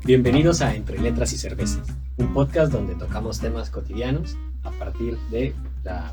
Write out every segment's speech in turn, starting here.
Bienvenidos a Entre Letras y Cervezas, un podcast donde tocamos temas cotidianos a partir de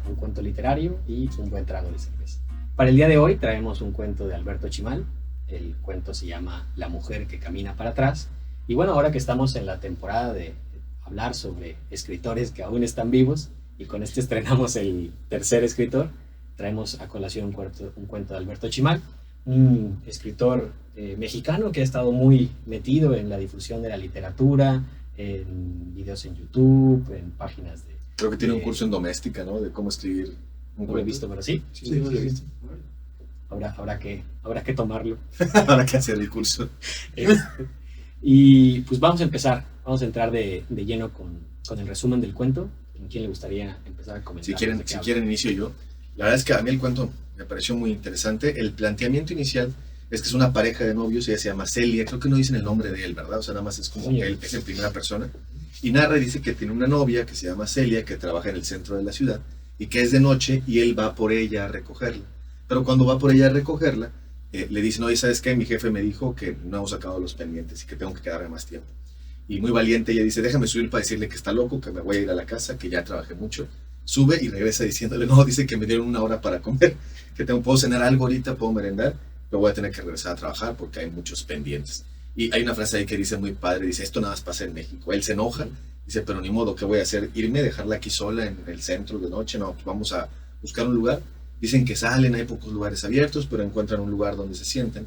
un cuento literario y un buen trago de cerveza. Para el día de hoy traemos un cuento de Alberto Chimal. El cuento se llama La mujer que camina para atrás. Y bueno, ahora que estamos en la temporada de hablar sobre escritores que aún están vivos, y con este estrenamos el tercer escritor, traemos a colación un cuento de Alberto Chimal, un escritor mexicano que ha estado muy metido en la difusión de la literatura, en videos en YouTube, en páginas de... Creo que tiene un curso en doméstica, ¿no? De cómo escribir un No lo he visto, pero sí. Sí, lo he visto. Habrá que tomarlo. Habrá que hacer el curso. Y pues vamos a entrar de lleno con el resumen del cuento. ¿En quién le gustaría empezar a comentar? Si quieren inicio yo. La verdad es que a mí el cuento me pareció muy interesante. El planteamiento inicial es que es una pareja de novios, ella se llama Celia, creo que no dicen el nombre de él, ¿verdad? O sea, nada más es como que él es en primera persona. Y narra y dice que tiene una novia que se llama Celia, que trabaja en el centro de la ciudad, y que es de noche y él va por ella a recogerla. Pero cuando va por ella a recogerla, le dice, no, ¿sabes qué? Mi jefe me dijo que no hemos sacado los pendientes y que tengo que quedarme más tiempo. Y muy valiente ella dice, déjame subir para decirle que está loco, que me voy a ir a la casa, que ya trabajé mucho. Sube y regresa diciéndole, no, dice que me dieron 1 hora para comer, que puedo cenar algo ahorita, puedo merendar, pero voy a tener que regresar a trabajar porque hay muchos pendientes. Y hay una frase ahí que dice muy padre, dice, esto nada más pasa en México. Él se enoja, dice, pero ni modo, ¿qué voy a hacer? ¿Irme, dejarla aquí sola en el centro de noche? No, pues vamos a buscar un lugar. Dicen que salen, hay pocos lugares abiertos, pero encuentran un lugar donde se sienten.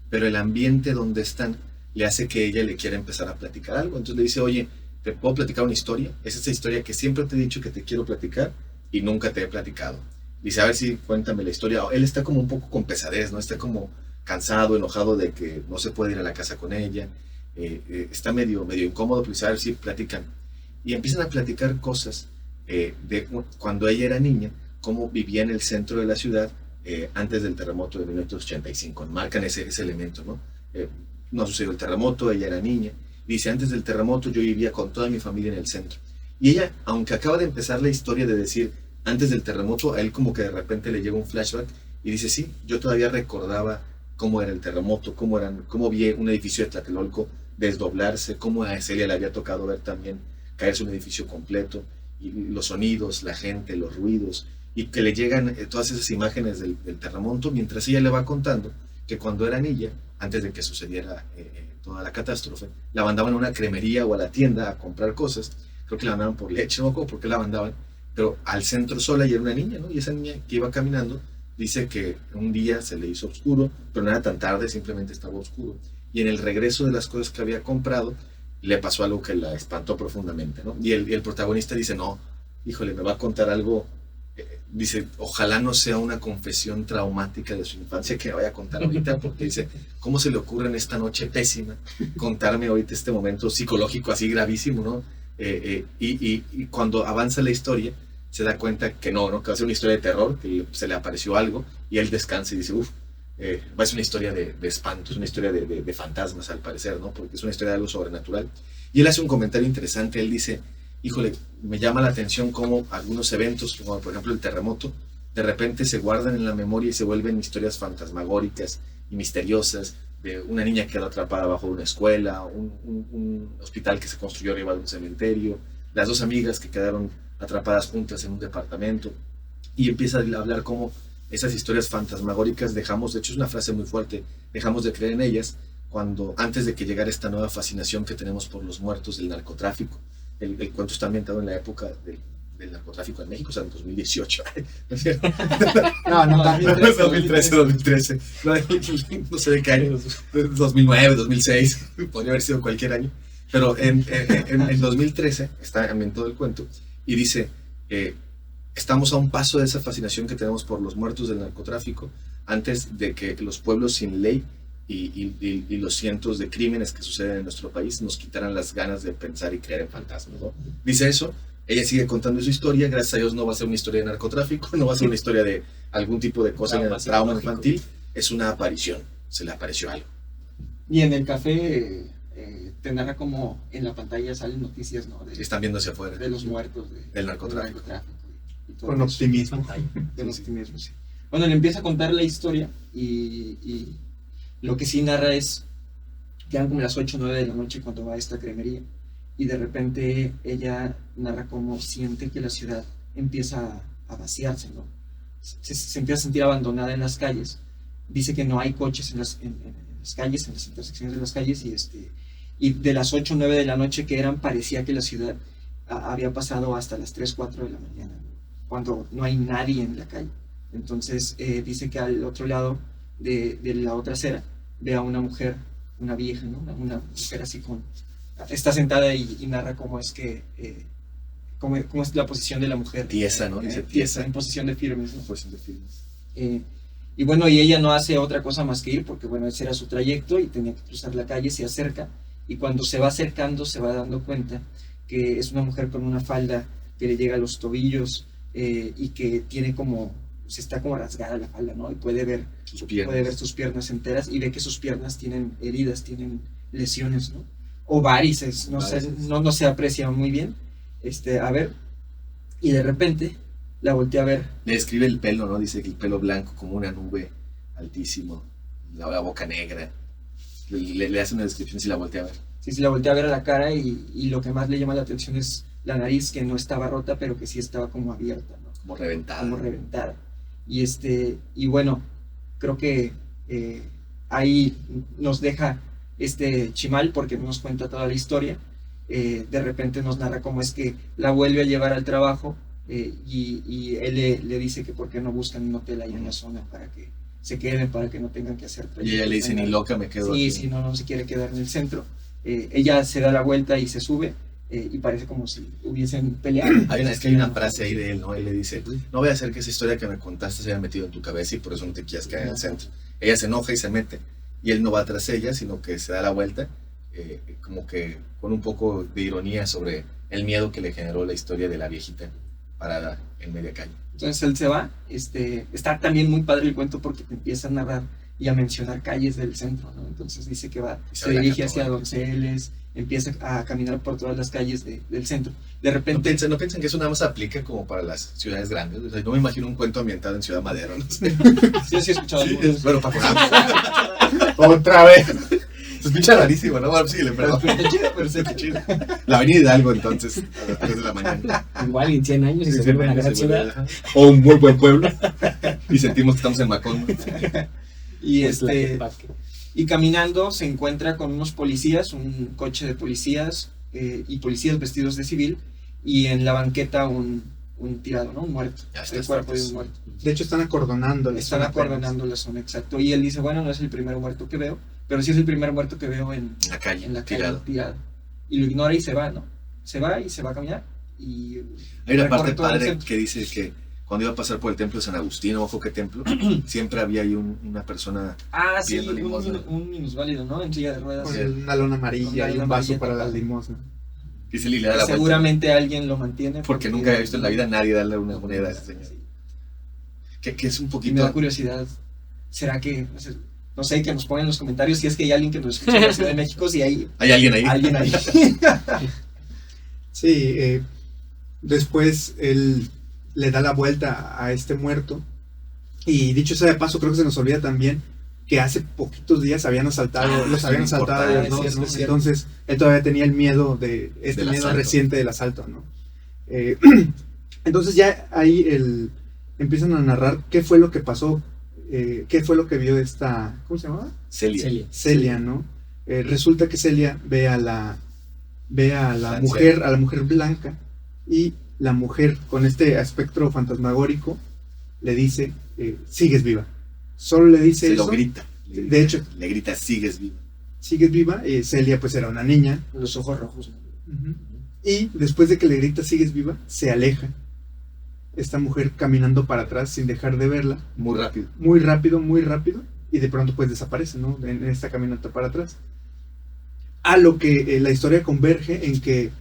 Pero el ambiente donde están le hace que ella le quiera empezar a platicar algo. Entonces le dice, oye, ¿te puedo platicar una historia? Es esa historia que siempre te he dicho que te quiero platicar y nunca te he platicado. Dice, a ver si cuéntame la historia. Él está como un poco con pesadez, ¿no? Está como cansado, enojado de que no se puede ir a la casa con ella. Está medio incómodo, pues a ver si platican. Y empiezan a platicar cosas de cuando ella era niña, cómo vivía en el centro de la ciudad antes del terremoto de 1985. Marcan ese elemento, ¿no? No sucedió el terremoto, ella era niña. Dice, antes del terremoto yo vivía con toda mi familia en el centro. Y ella, aunque acaba de empezar la historia de decir, antes del terremoto, a él como que de repente le llega un flashback y dice, sí, yo todavía recordaba cómo era el terremoto, cómo vi un edificio de Tlatelolco desdoblarse, cómo a Celia le había tocado ver también caerse un edificio completo, y los sonidos, la gente, los ruidos, y que le llegan todas esas imágenes del terremoto, mientras ella le va contando que cuando era niña, antes de que sucediera toda la catástrofe, la mandaban a una cremería o a la tienda a comprar cosas. Creo que la mandaban por leche, no me acuerdo por qué la mandaban, pero al centro sola, y era una niña, ¿no? Y esa niña que iba caminando, dice que un día se le hizo oscuro, pero no era tan tarde, simplemente estaba oscuro. Y en el regreso de las cosas que había comprado, le pasó algo que la espantó profundamente, ¿no? Y el protagonista dice, no, híjole, me va a contar algo, dice, ojalá no sea una confesión traumática de su infancia que me vaya a contar ahorita, porque dice, ¿cómo se le ocurre en esta noche pésima contarme ahorita este momento psicológico así gravísimo, ¿no? Y cuando avanza la historia, se da cuenta que no, que va a ser una historia de terror, que se le apareció algo, y él descansa y dice, va a ser una historia de espantos, una historia de fantasmas al parecer, ¿no? Porque es una historia de algo sobrenatural. Y él hace un comentario interesante, él dice, híjole, me llama la atención cómo algunos eventos, como por ejemplo el terremoto, de repente se guardan en la memoria y se vuelven historias fantasmagóricas y misteriosas, de una niña que quedó atrapada bajo una escuela, un hospital que se construyó arriba de un cementerio, las 2 amigas que quedaron atrapadas juntas en un departamento, y empieza a hablar cómo esas historias fantasmagóricas de hecho es una frase muy fuerte, dejamos de creer en ellas antes de que llegara esta nueva fascinación que tenemos por los muertos del narcotráfico. El cuento está ambientado en la época del narcotráfico en México, o sea, en 2018. No, 2013. No sé de qué año, 2009, 2006, podría haber sido cualquier año. Pero en 2013 está ambientado el cuento y dice, estamos a un paso de esa fascinación que tenemos por los muertos del narcotráfico antes de que los pueblos sin ley y los cientos de crímenes que suceden en nuestro país nos quitaran las ganas de pensar y creer en fantasmas, ¿no? Dice eso, ella sigue contando su historia, gracias a Dios no va a ser una historia de narcotráfico, no va a ser una historia de algún tipo de cosa de trauma infantil, es una aparición, se le apareció algo. Y en el café te narra como en la pantalla salen noticias, ¿no? Están viendo hacia afuera. De los muertos del narcotráfico. Con optimismo. Con optimismo, sí. Bueno, le empieza a contar la historia y lo que sí narra es quedan como las 8 o 9 de la noche cuando va a esta cremería. Y de repente ella narra cómo siente que la ciudad empieza a vaciarse, ¿no? Se empieza a sentir abandonada en las calles. Dice que no hay coches en las calles, en las intersecciones de las calles, y de las 8 o 9 de la noche que eran, parecía que la ciudad había pasado hasta las 3, 4 de la mañana, ¿no? Cuando no hay nadie en la calle. Entonces dice que al otro lado de la otra acera ve a una mujer, una vieja, ¿no? Una mujer así está sentada y narra cómo es que cómo es la posición de la mujer. Tiesa, ¿no? Dice tiesa. En posición de firmes, ¿no? Posición de firmes. Y bueno, y ella no hace otra cosa más que ir, porque bueno, ese era su trayecto y tenía que cruzar la calle, se acerca, y cuando se va acercando se va dando cuenta que es una mujer con una falda que le llega a los tobillos, y que tiene se está como rasgada la falda, ¿no? Y puede ver sus piernas enteras, y ve que sus piernas tienen heridas, tienen lesiones, ¿no? O varices, no se aprecia muy bien. A ver, y de repente la voltea a ver. Le describe el pelo, ¿no? Dice que el pelo blanco como una nube, altísimo, la boca negra. Le hace una descripción si la voltea a ver. Sí, la voltea a ver a la cara, y lo que más le llama la atención es la nariz, que no estaba rota, pero que sí estaba como abierta, ¿no? Como reventada. Y bueno, creo que ahí nos deja Chimal, porque no nos cuenta toda la historia. De repente nos narra cómo es que la vuelve a llevar al trabajo, y él le dice que por qué no buscan un hotel ahí en la zona para que se queden, para que no tengan que hacer trayectos. Y ella le dice, ni loca me quedo aquí. Sí, no se quiere quedar en el centro. Ella se da la vuelta y se sube, y parece como si hubiesen peleado. Es que hay una frase ahí de él, ¿no? Él le dice, no voy a hacer que esa historia que me contaste se haya metido en tu cabeza y por eso no te quieras quedar en el centro. Ella se enoja y se mete, y él no va tras ella, sino que se da la vuelta, como que con un poco de ironía sobre el miedo que le generó la historia de la viejita parada en media calle. Entonces él se va. Está también muy padre el cuento, porque te empieza a narrar y a mencionar calles del centro, ¿no? Entonces dice que se dirige hacia Donceles, empieza a caminar por todas las calles del centro. De repente... No piensen que eso nada más aplica como para las ciudades grandes. O sea, no me imagino un cuento ambientado en Ciudad Madero, no sé. Yo sí he escuchado. Bueno, otra vez. Se escucha rarísimo, ¿no? Bueno, sí, pero está chido. La avenida Hidalgo, entonces, a las 3 de la mañana. Igual en 100 años y se vuelve una gran ciudad. O un muy buen pueblo. Y sentimos que estamos en Macón. Y caminando se encuentra con unos policías, un coche de policías, y policías vestidos de civil, y en la banqueta un tirado, ¿no? Un muerto. El cuerpo de un muerto. De hecho están acordonando la zona, exacto. Y él dice, bueno, no es el primer muerto que veo, pero sí es el primer muerto que veo en la calle, tirado. Y lo ignora y se va, ¿no? Se va a caminar. Y hay una parte padre que dice que cuando iba a pasar por el templo de San Agustín, ojo qué templo, siempre había ahí una persona pidiendo limosna. Un minusválido, ¿no? En silla de ruedas. Con una lona amarilla y un vaso para la limosna. Dice Lili, la seguramente alguien lo mantiene. Porque nunca había visto en la vida a nadie darle una moneda a ese señor. Sí. Que es un poquito... Me da curiosidad. ¿Será que... No sé, que nos pongan en los comentarios si es que hay alguien que nos escucha en la Ciudad de México, si hay alguien ahí. Sí, después él le da la vuelta a este muerto, y dicho sea de paso, creo que se nos olvida también que hace poquitos días los habían asaltado a los dos, ¿no? Entonces él todavía tenía el miedo del miedo asalto reciente del asalto, ¿no? Entonces ya ahí empiezan a narrar qué fue lo que pasó, qué fue lo que vio esta, ¿cómo se llamaba? Celia, ¿no? Resulta que Celia ve a la mujer blanca, y la mujer con este espectro fantasmagórico le dice, sigues viva. Solo le dice eso. Se lo grita. De hecho, le grita, sigues viva. Sigues viva. Celia pues era una niña. Los ojos rojos. Uh-huh. Y después de que le grita, sigues viva, se aleja. Esta mujer caminando para atrás sin dejar de verla. Muy rápido. Muy rápido. Y de pronto pues desaparece, ¿no? En esta caminata para atrás. A lo que la historia converge en que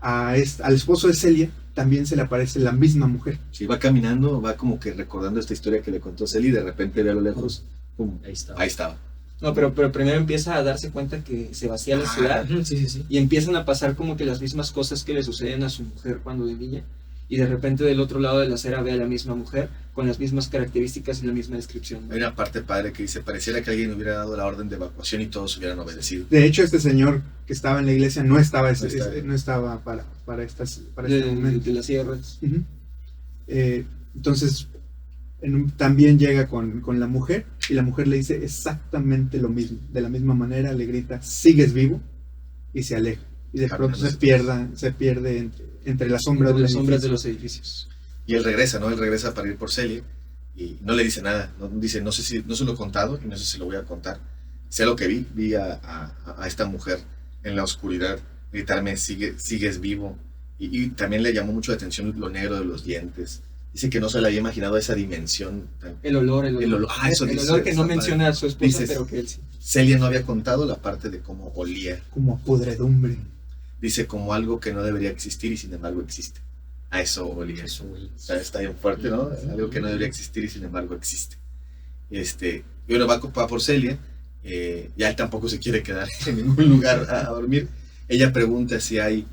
al esposo de Celia también se le aparece la misma mujer. Sí, va caminando, va como que recordando esta historia que le contó Celia, y de repente ve a lo lejos, ¡pum! Ahí estaba. No, pero primero empieza a darse cuenta que se vacía la ciudad. Sí. Y empiezan a pasar como que las mismas cosas que le suceden a su mujer cuando de niña. y de repente del otro lado de la acera ve a la misma mujer con las mismas características y la misma descripción. Hay una parte padre que dice, pareciera que alguien hubiera dado la orden de evacuación y todos hubieran obedecido. De hecho, este señor que estaba en la iglesia no estaba, No estaba. para este momento. De las sierras. Ujú. Entonces, también llega con la mujer y la mujer le dice exactamente lo mismo. De la misma manera le grita, ¿sigues vivo? Y se aleja. Y de pronto se pierde entre las sombras, Entre las sombras de los edificios. Y él regresa, ¿no? Él regresa para ir por Celia y no le dice nada. ¿No? Dice, no se lo he contado y no sé si lo voy a contar. Sé lo que vi a esta mujer en la oscuridad gritarme, sigues vivo. Y también le llamó mucho la atención lo negro de los dientes. Dice que no se le había imaginado esa dimensión. El olor. Eso el dice, olor que no padre. menciona a su esposa, Dices, pero que él sí. Celia no había contado la parte de cómo olía. como a podredumbre. Dice como algo que no debería existir y sin embargo existe. A eso olía. Eso, güey. O sea, está bien fuerte, ¿no? Algo que no debería existir y sin embargo existe. Y bueno, va por Celia. Ya él tampoco se quiere quedar en ningún lugar a dormir. Ella pregunta si hay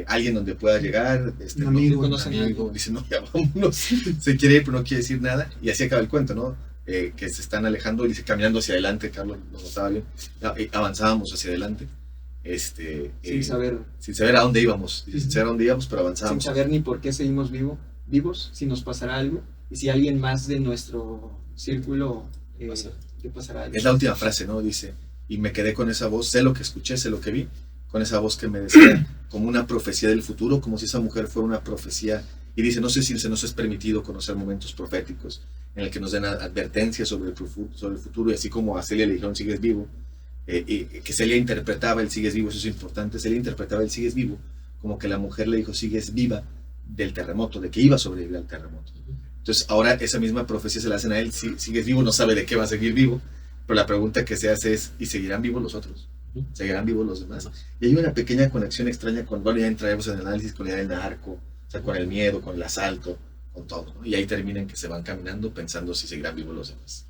alguien donde pueda llegar. Un amigo. Un amigo. Dice, no, ya vámonos. Se quiere ir, pero no quiere decir nada. Y así acaba el cuento, ¿no? Que se están alejando y dice, caminando hacia adelante. Carlos lo notaba bien. Avanzábamos hacia adelante. Sin saber a dónde íbamos. Sin saber a dónde íbamos, pero avanzábamos. sin saber ni por qué seguimos vivos, si nos pasará algo y si alguien más de nuestro círculo le pasará algo. Es la última frase, ¿no? Dice, y me quedé con esa voz, sé lo que escuché, sé lo que vi, con esa voz que me decía como una profecía del futuro, como si esa mujer fuera una profecía. Y dice, no sé si se nos es permitido conocer momentos proféticos en el que nos den advertencias sobre el futuro, y así como a Celia le dijeron, sigues vivo. Y que Celia interpretaba el sigues vivo, eso es importante. Celia interpretaba el sigues vivo como que la mujer le dijo sigues viva del terremoto, de que iba a sobrevivir al terremoto. Entonces ahora esa misma profecía se la hacen a él, sigues vivo, no sabe de qué va a seguir vivo, pero la pregunta que se hace es, ¿y seguirán vivos los otros? ¿Seguirán vivos los demás? Y hay una pequeña conexión extraña con, bueno, ya entraremos en el análisis con el narco, o sea, con el miedo, con el asalto, con todo, ¿no? Y ahí terminan que se van caminando pensando si seguirán vivos los demás.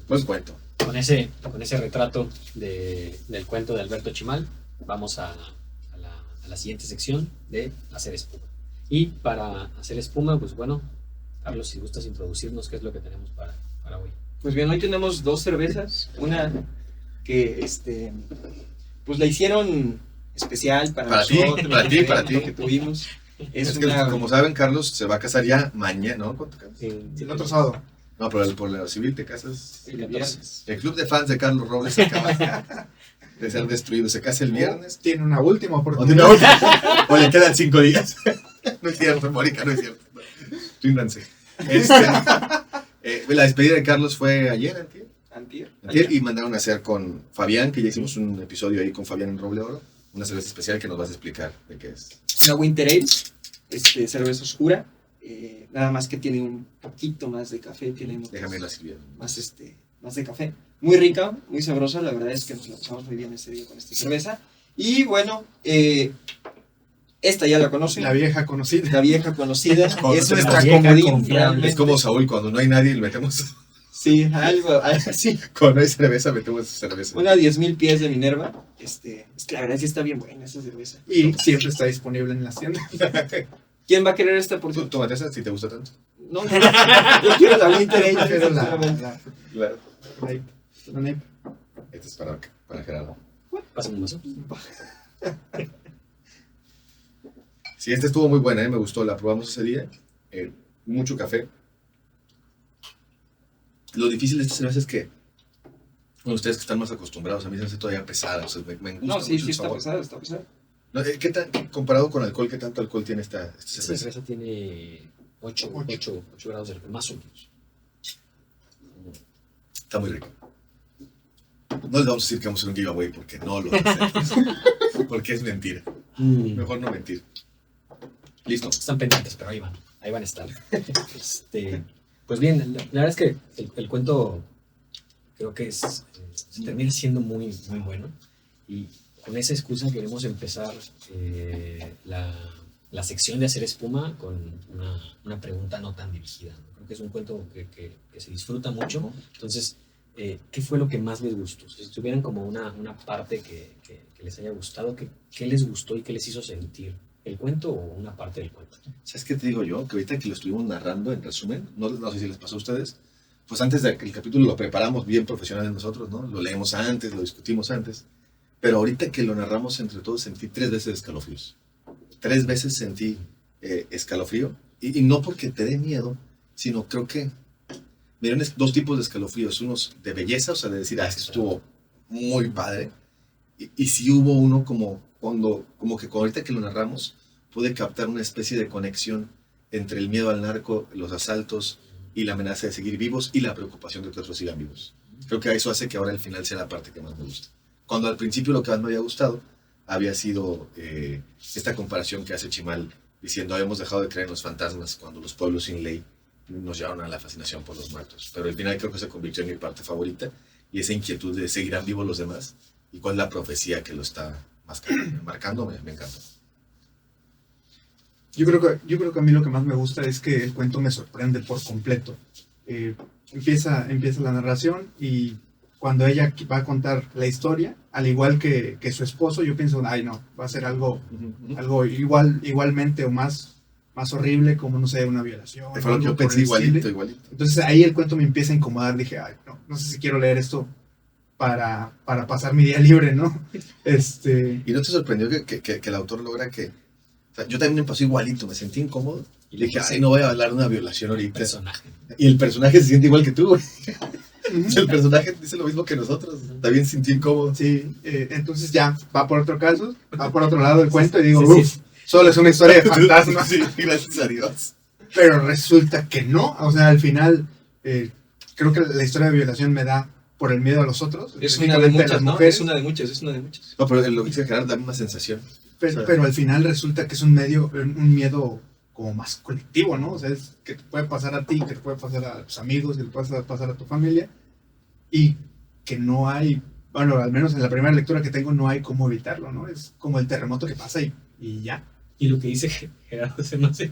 Pues cuento. Con ese retrato del cuento de Alberto Chimal, vamos a la siguiente sección de hacer espuma. Y para hacer espuma, pues bueno, Carlos, si gustas introducirnos, ¿qué es lo que tenemos para hoy? Pues bien, hoy tenemos dos cervezas, una que pues la hicieron especial para nosotros, para ti. que tuvimos. Es que, como saben, Carlos se va a casar ya mañana, ¿no? ¿Cuánto casas? El otro sábado. No, pero por la civil te casas. El viernes. El club de fans de Carlos Robles acaba de ser destruido. Se casa el viernes. Tiene una última O oportunidad. le quedan 5 días. No es cierto, Mónica, no es cierto. Ríndanse. La despedida de Carlos fue ayer, Antier. y mandaron a hacer con Fabián, que ya hicimos un episodio ahí con Fabián en Roble Oro, una cerveza especial que nos vas a explicar de qué es. Una Winter Ale, cerveza oscura, nada más que tiene un poquito más de café, tiene Déjame la sirviendo. más de café. Muy rica, muy sabrosa, la verdad es que nos la pasamos muy bien este día con esta cerveza. Y bueno, esta ya la conocen. La vieja conocida. La vieja conocida. Es la nuestra vieja comodín. confiable. Realmente. Es como Saúl, cuando no hay nadie le metemos, Sí, algo así. cuando hay cerveza metemos cerveza. Una 10,000 pies de Minerva. Es que la verdad sí está bien buena esa cerveza. Y siempre está disponible en las tiendas. ¿Quién va a querer esta por Tú cierto? tómate esa si te gusta tanto. No, yo quiero la Winter Ale. Pero sinceramente. Claro. la NEP. Este es para Gerardo. Pásame un vaso. Sí, esta estuvo muy buena, me gustó, la probamos ese día. Mucho café. Lo difícil de esta cerveza es que, bueno, ustedes que están más acostumbrados, a mí se me hace todavía pesada, o sea, me gusta No, sí, mucho sí el está sabor. pesada, está pesada. No, comparado con alcohol, ¿qué tanto alcohol tiene esta Esta cerveza? cerveza tiene 8 grados de alcohol, más o menos. Está muy rico. No les vamos a decir que vamos a hacer un giveaway porque no lo hacemos. Porque es mentira. Mejor no mentir. Listo. Están pendientes, pero ahí van a estar. Pues bien, la verdad es que el cuento creo que se termina siendo muy, muy bueno. Y con esa excusa queremos empezar la sección de hacer espuma con una pregunta no tan dirigida, ¿no? Creo que es un cuento que se disfruta mucho. Entonces, ¿qué fue lo que más les gustó? Si tuvieran como una parte que les haya gustado, ¿qué les gustó y qué les hizo sentir el cuento o una parte del cuento. ¿Sabes qué te digo yo? Que ahorita que lo estuvimos narrando, en resumen, no sé si les pasó a ustedes, pues antes del capítulo lo preparamos bien profesionales nosotros, ¿no? Lo leemos antes, lo discutimos antes, pero ahorita que lo narramos entre todos sentí 3 veces escalofríos. 3 veces sentí escalofrío, y no porque te dé miedo, sino creo que me dieron 2 tipos de escalofríos, unos de belleza, o sea, de decir, esto estuvo muy padre, y sí hubo uno como que ahorita que lo narramos, pude captar una especie de conexión entre el miedo al narco, los asaltos y la amenaza de seguir vivos y la preocupación de que otros sigan vivos. Creo que eso hace que ahora el final sea la parte que más me gusta. Cuando al principio lo que más me había gustado había sido esta comparación que hace Chimal diciendo, habíamos dejado de creer en los fantasmas cuando los pueblos sin ley nos llevaron a la fascinación por los muertos. Pero al final creo que se convirtió en mi parte favorita, y esa inquietud de seguirán vivos los demás y cuál es la profecía que lo está marcando, me encantó. Yo creo que a mí lo que más me gusta es que el cuento me sorprende por completo. Empieza la narración, y cuando ella va a contar la historia, al igual que su esposo, yo pienso, ay no, va a ser algo igualmente o más horrible, como no sé, una violación. Fue lo que yo pensé, igualito. Entonces ahí el cuento me empieza a incomodar, dije, ay no sé si quiero leer esto para pasar mi día libre, ¿no? ¿Y no te sorprendió que el autor logra que... O sea, yo también me pasó igualito, me sentí incómodo y dije, no voy a hablar de una violación ahorita. Y el personaje se siente igual que tú, güey. El personaje dice lo mismo que nosotros, también sentí incómodo. Sí, entonces ya va por otro caso, va por otro lado el cuento, y digo, solo es una historia de fantasmas. Sí, gracias a Dios. Pero resulta que no, o sea, al final creo que la historia de violación me da por el miedo a los otros. Es una de muchas, ¿no? Es una de muchas. No, pero lo que dice Gerardo da la misma sensación. Pero al final resulta que es un miedo como más colectivo, ¿no? O sea, es que te puede pasar a ti, que te puede pasar a tus amigos, que te puede pasar a tu familia, y que no hay, bueno, al menos en la primera lectura que tengo, no hay cómo evitarlo, ¿no? Es como el terremoto que pasa y ya. Y lo que dice Gerardo se me hace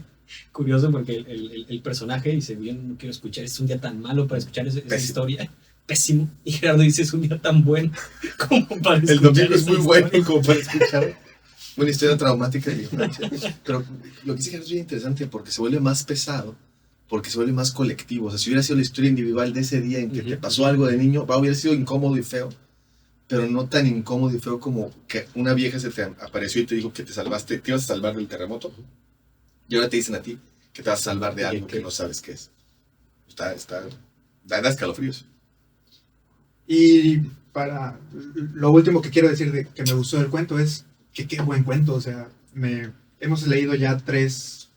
curioso, porque el personaje dice, yo no quiero escuchar, es un día tan malo para escuchar esa historia, pésimo, y Gerardo dice, es un día tan bueno como para escuchar. El domingo es muy bueno como para escuchar una historia traumática de infancia. Pero lo que dice Gerardo es bien interesante, porque se vuelve más pesado, porque se vuelve más colectivo. O sea, si hubiera sido la historia individual de ese día en que te pasó algo de niño, hubiera sido incómodo y feo, pero no tan incómodo y feo como que una vieja se te apareció y te dijo que te salvaste, te ibas a salvar del terremoto, y ahora te dicen a ti que te vas a salvar de algo que no sabes qué es. Da escalofríos. Y para lo último que quiero decir de que me gustó del cuento es que qué buen cuento, o sea, hemos leído ya tres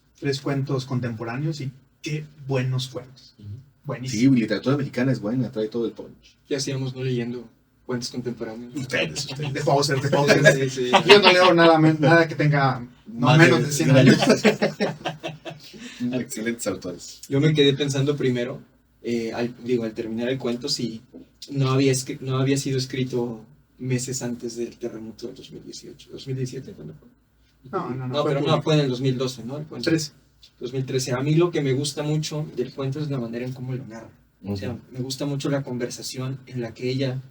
cuentos contemporáneos y qué buenos cuentos. Buenísimo. Sí, literatura mexicana es buena, trae todo el punch. Ya hacíamos no leyendo cuentos contemporáneos. Ustedes. De poser. Sí. Yo no leo nada que tenga menos de 100 años. Excelentes autores. Yo me quedé pensando primero, al terminar el cuento, si no había sido escrito meses antes del terremoto del 2018. ¿2017 cuándo fue? No, fue en el 2012, ¿no? El cuento. 2013. A mí lo que me gusta mucho del cuento es la manera en cómo lo narra. O sea, me gusta mucho la conversación en la que ella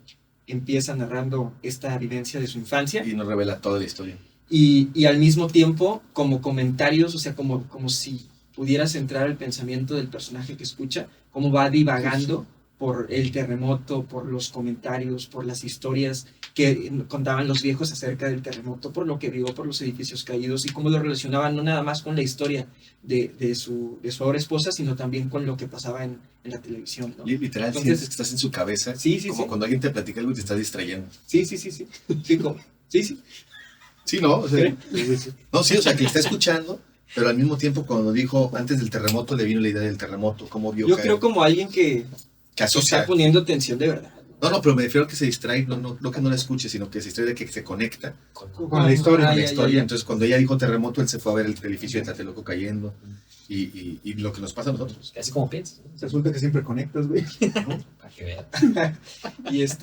empieza narrando esta vivencia de su infancia. Y nos revela toda la historia. Y al mismo tiempo, como comentarios, o sea, como si pudieras entrar al pensamiento del personaje que escucha, cómo va divagando por el terremoto, por los comentarios, por las historias que contaban los viejos acerca del terremoto, por lo que vio, por los edificios caídos, y cómo lo relacionaban no nada más con la historia de su ahora esposa, sino también con lo que pasaba en la televisión, ¿no? Literal, entonces, sientes que estás en su cabeza, como cuando alguien te platica algo y te estás distrayendo. Sí, ¿no? O sea, no, sí, o sea, que está escuchando, pero al mismo tiempo cuando dijo antes del terremoto le vino la idea del terremoto, cómo vio. Yo creo como alguien que asocia. Está poniendo atención de verdad. No, pero me refiero a que se distrae, no que no la escuche, sino que se distrae de que se conecta con la historia. Ya. Entonces, cuando ella dijo terremoto, él se fue a ver el edificio de Tlatelolco cayendo y lo que nos pasa a nosotros. Así como piensas. Resulta que siempre conectas, güey. Para que veas. Y esa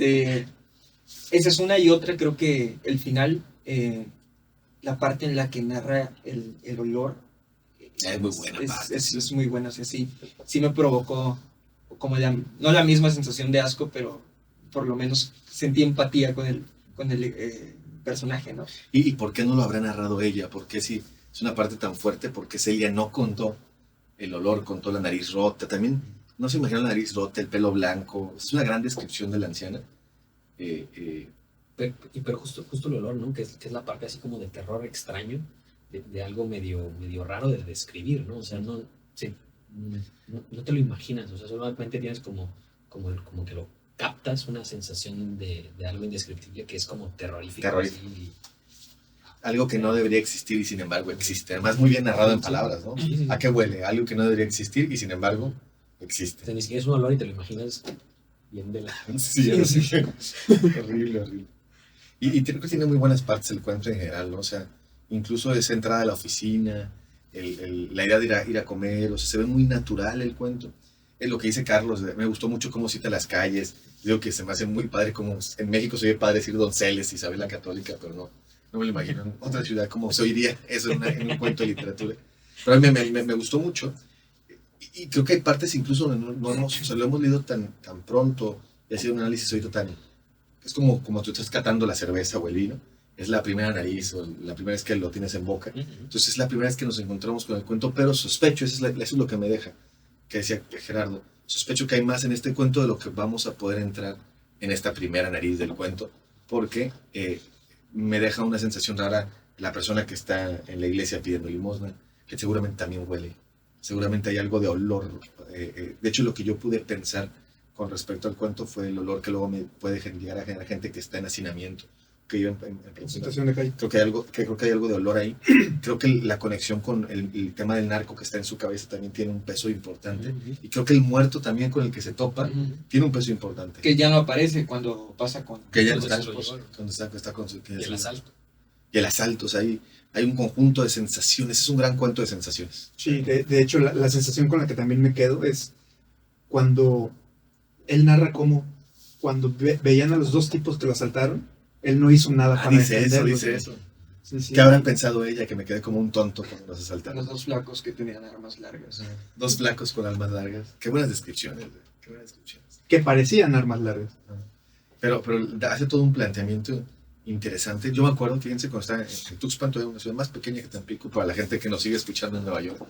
es una, y otra, creo que el final, la parte en la que narra el olor, es muy buena. Es muy buena, o sea, sí me provocó como no la misma sensación de asco, pero por lo menos sentí empatía con el personaje, ¿no? ¿Y por qué no lo habrá narrado ella? Porque si es una parte tan fuerte porque Celia no contó el olor, contó la nariz rota, también no se imagina la nariz rota, el pelo blanco, es una gran descripción de la anciana. Pero justo el olor, ¿no? Que es la parte así como de terror extraño, de algo medio raro de describir, ¿no? O sea, no te lo imaginas, o sea, solamente tienes como que lo captas, una sensación de algo indescriptible que es como terrorífico. Algo que no debería existir y sin embargo existe. Además, muy bien narrado en palabras, ¿no? Sí. ¿A qué huele? Algo que no debería existir y sin embargo existe. O sea, ni siquiera es un olor y te lo imaginas bien de la... Sí. Horrible. Y creo que tiene muy buenas partes el cuento en general, ¿no? O sea, incluso esa entrada a la oficina, la idea de ir a comer, o sea, se ve muy natural el cuento. Es lo que dice Carlos, me gustó mucho cómo cita las calles. Digo que se me hace muy padre, como en México se oye padre decir Donceles, Isabel la Católica, pero no me lo imagino en otra ciudad como se oiría eso en un cuento de literatura. Pero a mí me gustó mucho. Y creo que hay partes incluso donde o sea, lo hemos leído tan pronto y ha sido un análisis ahorita tan... Es como tú estás catando la cerveza o el vino. Es la primera nariz o la primera vez que lo tienes en boca. Entonces es la primera vez que nos encontramos con el cuento, pero sospecho, eso es lo que me deja, que decía Gerardo, sospecho que hay más en este cuento de lo que vamos a poder entrar en esta primera nariz del cuento, porque me deja una sensación rara la persona que está en la iglesia pidiendo limosna, que seguramente también huele, seguramente hay algo de olor. De hecho, lo que yo pude pensar con respecto al cuento fue el olor que luego me puede llegar a generar gente que está en hacinamiento, que vive en situación de calle. Creo que hay algo de olor ahí. Creo que la conexión con el tema del narco que está en su cabeza también tiene un peso importante. Y creo que el muerto también con el que se topa tiene un peso importante. Que ya no aparece cuando pasa con... Que ya no Cuando está, está con su... Y el asalto. Y el asalto, o sea, hay un conjunto de sensaciones, es un gran cuento de sensaciones. Sí, de hecho la sensación con la que también me quedo es cuando él narra cómo cuando veían a los dos tipos que lo asaltaron, él no hizo nada para defenderlo. Dice eso. Sí. ¿Qué habrán pensado ella? Que me quedé como un tonto cuando los asaltaron. Los dos flacos que tenían armas largas. Dos flacos con armas largas. Qué buenas descripciones. Que parecían armas largas. Pero hace todo un planteamiento interesante. Yo me acuerdo, fíjense, cuando estaba en Tuxpan, todavía una ciudad más pequeña que Tampico, para la gente que nos sigue escuchando en Nueva York.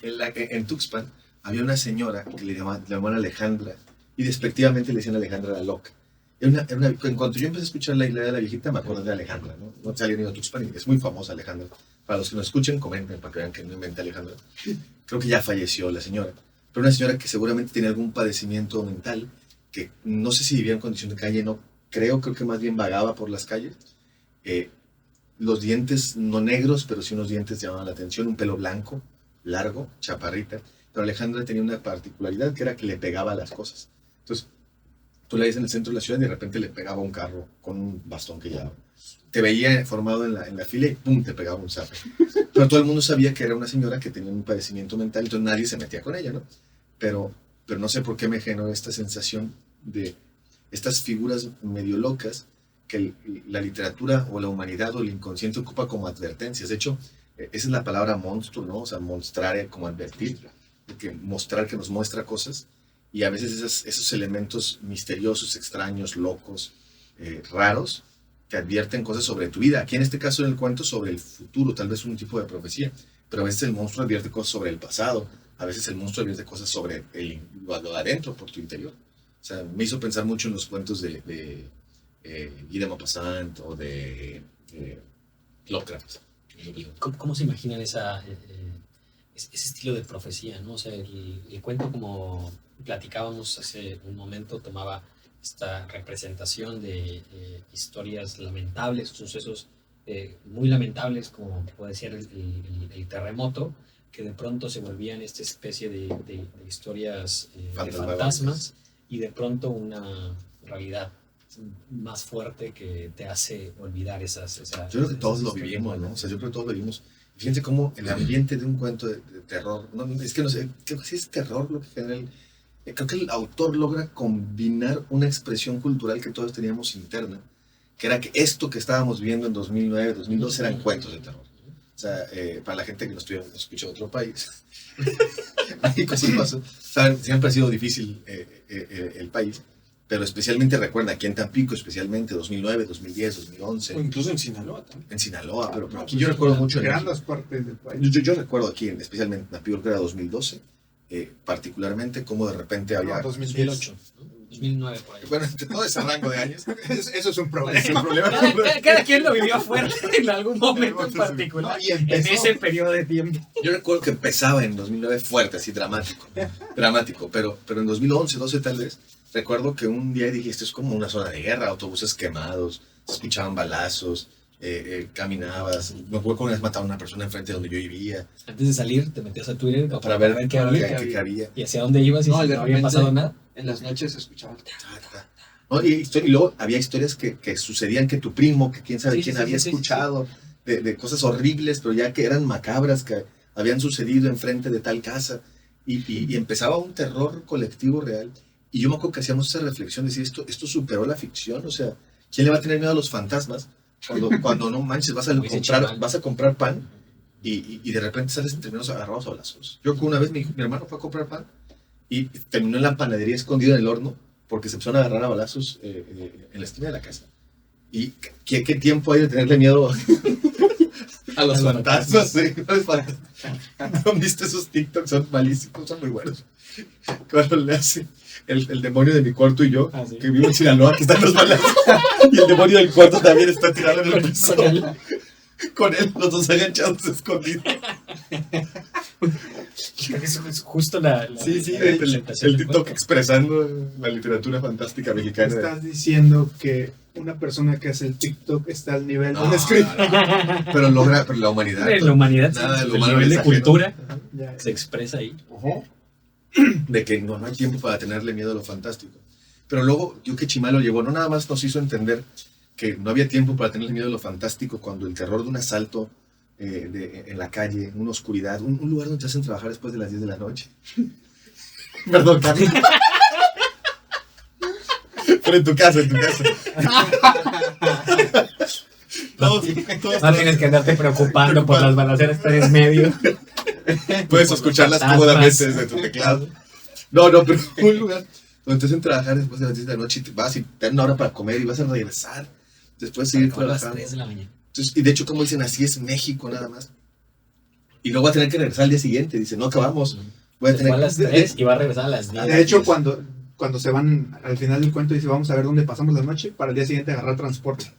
En Tuxpan había una señora que le llamaban Alejandra, y despectivamente le decían Alejandra la loca. En cuanto yo empecé a escuchar la idea de la viejita, me acuerdo de Alejandra, ¿no? No se había ido a Tuxpan, y es muy famosa Alejandra. Para los que nos escuchen, comenten para que vean que no inventé Alejandra. Creo que ya falleció la señora, pero una señora que seguramente tiene algún padecimiento mental, que no sé si vivía en condición de calle, no creo que más bien vagaba por las calles. Los dientes no negros, pero sí unos dientes llamaban la atención, un pelo blanco, largo, chaparrita. Pero Alejandra tenía una particularidad que era que le pegaba las cosas. Entonces, tú la ves en el centro de la ciudad y de repente le pegaba un carro con un bastón que llevaba. Te veía formado en la fila y ¡pum!, te pegaba un zape. Pero todo el mundo sabía que era una señora que tenía un padecimiento mental, entonces nadie se metía con ella, ¿no? Pero no sé por qué me generó esta sensación de estas figuras medio locas que la literatura o la humanidad o el inconsciente ocupa como advertencias. De hecho, esa es la palabra monstruo, ¿no? O sea, mostrar como advertir, que mostrar que nos muestra cosas, y a veces esos elementos misteriosos, extraños, locos, raros, te advierten cosas sobre tu vida. Aquí en este caso en el cuento sobre el futuro, tal vez un tipo de profecía, pero a veces el monstruo advierte cosas sobre el pasado, a veces el monstruo advierte cosas sobre lo de adentro, por tu interior. O sea, me hizo pensar mucho en los cuentos de Guy de Maupassant o de Lovecraft. ¿Cómo se imaginan ese estilo de profecía, ¿no? O sea, el cuento, como platicábamos hace un momento, tomaba esta representación de historias lamentables, sucesos muy lamentables, como puede ser el terremoto, que de pronto se volvían esta especie de historias de fantasmas, y de pronto una realidad más fuerte que te hace olvidar esas yo creo que todos lo vivimos, ¿no? O sea, yo creo que todos lo vivimos. Fíjense cómo el ambiente de un cuento de terror, no, es que no sé, creo que sí es terror lo que genera creo que el autor logra combinar una expresión cultural que todos teníamos interna, que era que esto que estábamos viendo en 2009, 2012 eran cuentos de terror. O sea, para la gente que nos escucha de otro país, México sí pasó, siempre ha sido difícil el país, pero especialmente recuerda, aquí en Tampico, especialmente 2009, 2010, 2011. O incluso en Sinaloa también. En Sinaloa, pero aquí yo recuerdo mucho en grandes México. partes del país. Yo recuerdo aquí, especialmente en Tampico, que era 2012, particularmente como de repente había... 2008, ¿no? 2009 por ahí. Bueno, entre todo ese rango de años. Eso es un problema. Es un problema. Cada quien lo vivió fuerte en algún momento en particular, No, y en empezó- ese periodo de tiempo. Yo recuerdo que empezaba en 2009 fuerte, así dramático, pero en 2011, 12 tal vez, recuerdo que un día dije, esto es como una zona de guerra, autobuses quemados, se escuchaban balazos, caminabas, me acuerdo que una vez mataron a una persona enfrente de donde yo vivía, Antes de salir, te metías a Twitter para ver qué había qué había. y hacia dónde ibas y No, si de no había repente- pasado nada. En las noches se escuchaba. ¿No? Y luego había historias que sucedían que tu primo, que quién sabe Sí, quién sí, sí, había sí, escuchado, de cosas horribles, pero ya que eran macabras, que habían sucedido enfrente de tal casa, y empezaba un terror colectivo real. Y yo me acuerdo que hacíamos esa reflexión, decir, esto superó la ficción, o sea, ¿quién le va a tener miedo a los fantasmas? Cuando no manches, vas Como dice Chimal. a comprar pan y de repente sales terminados agarrados a balazos. Yo una vez mi hermano fue a comprar pan y terminó en la panadería escondido en el horno porque se empezaron a agarrar a balazos en la esquina de la casa. ¿Y qué tiempo hay de tenerle miedo a los fantasmas? ¿Sí? ¿No han visto esos TikToks? Son malísimos, son muy buenos. Cuando le hace el demonio de mi cuarto y yo, Ah, sí. que vivo en Sinaloa, que están los balazos, y el demonio del cuarto también está tirado en el piso. Con él, los dos agachados escondidos. Es justo la Sí, representación el del TikTok cuerpo. expresando la literatura fantástica mexicana. Estás diciendo que una persona que hace el TikTok está al nivel de un No, escritor. no. Pero logra, pero la humanidad. En la humanidad, Nada de lo el humano nivel es de ajeno. cultura Ya. se expresa ahí. De que no hay tiempo para tenerle miedo a lo fantástico. Pero luego, yo que Chimal lo llevó, no nada más nos hizo entender que no había tiempo para tenerle miedo a lo fantástico cuando el terror de un asalto en la calle, una oscuridad, un lugar donde te hacen trabajar después de las 10 de la noche. Perdón, Carlos. Pero en tu casa. Todos No tienes que andarte preocupando por las balaceras 3 medio. puedes escucharlas Fantasmas. cómodamente desde tu teclado. No, pero un lugar donde te hacen trabajar después de las 10 de la noche y te vas y te dan una hora para comer y vas a regresar. Después seguir A las trabajando. 3 de la mañana. Entonces, y de hecho, como dicen, así es México nada más. Y luego va a tener que regresar al día siguiente. Dice, no acabamos. Voy a Se tener fue a las 3 y va a regresar a las 10. De hecho, cuando se van al final del cuento, dice, vamos a ver dónde pasamos la noche para el día siguiente agarrar transporte.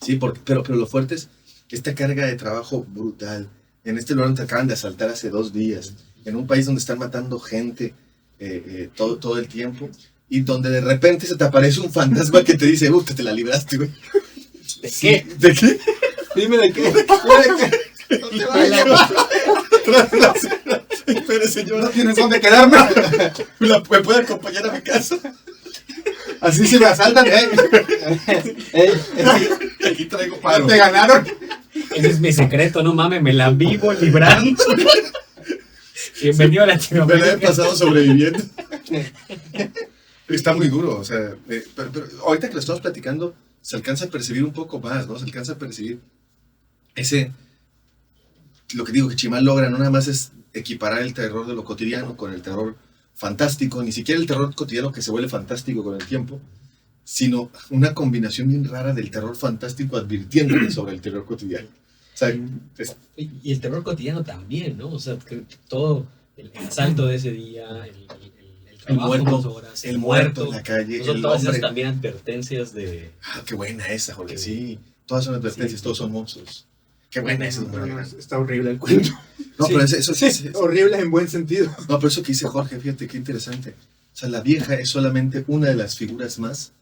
Sí, pero lo fuerte es esta carga de trabajo brutal. En este lugar donde te acaban de asaltar hace 2 días. En un país donde están matando gente todo el tiempo. Y donde de repente se te aparece un fantasma que te dice, que te la libraste, güey. ¿De qué? ¿De qué? Dime de qué. ¿Dónde vas? Espere, señora. No tienes dónde quedarme. ¿Me puede acompañar a mi casa? Así se me asaltan. Aquí traigo paro. Te ganaron. Ese es mi secreto, no mames, me la vivo librando. Bienvenido a Me la he Latinoamérica. pasado sobreviviendo. Está muy duro, o sea, pero ahorita que lo estamos platicando, se alcanza a percibir un poco más, ¿no? Se alcanza a percibir lo que digo que Chimal logra, no nada más es equiparar el terror de lo cotidiano con el terror fantástico, ni siquiera el terror cotidiano que se vuelve fantástico con el tiempo, sino una combinación bien rara del terror fantástico advirtiéndole sobre el terror cotidiano. O sea, Y el terror cotidiano también, ¿no? O sea, que todo el asalto de ese día, el trabajo, muerto, 2 horas, el muerto en la calle, ¿no son el todas esas hombre. también advertencias de... Qué buena esa, Jorge, Qué sí. Todas son advertencias, Sí. todos son monstruos. Qué buena esa. Está horrible el cuento. No, Sí. pero eso Horrible en buen sentido. no, pero eso que dice Jorge, fíjate qué interesante. O sea, la vieja es solamente una de las figuras más,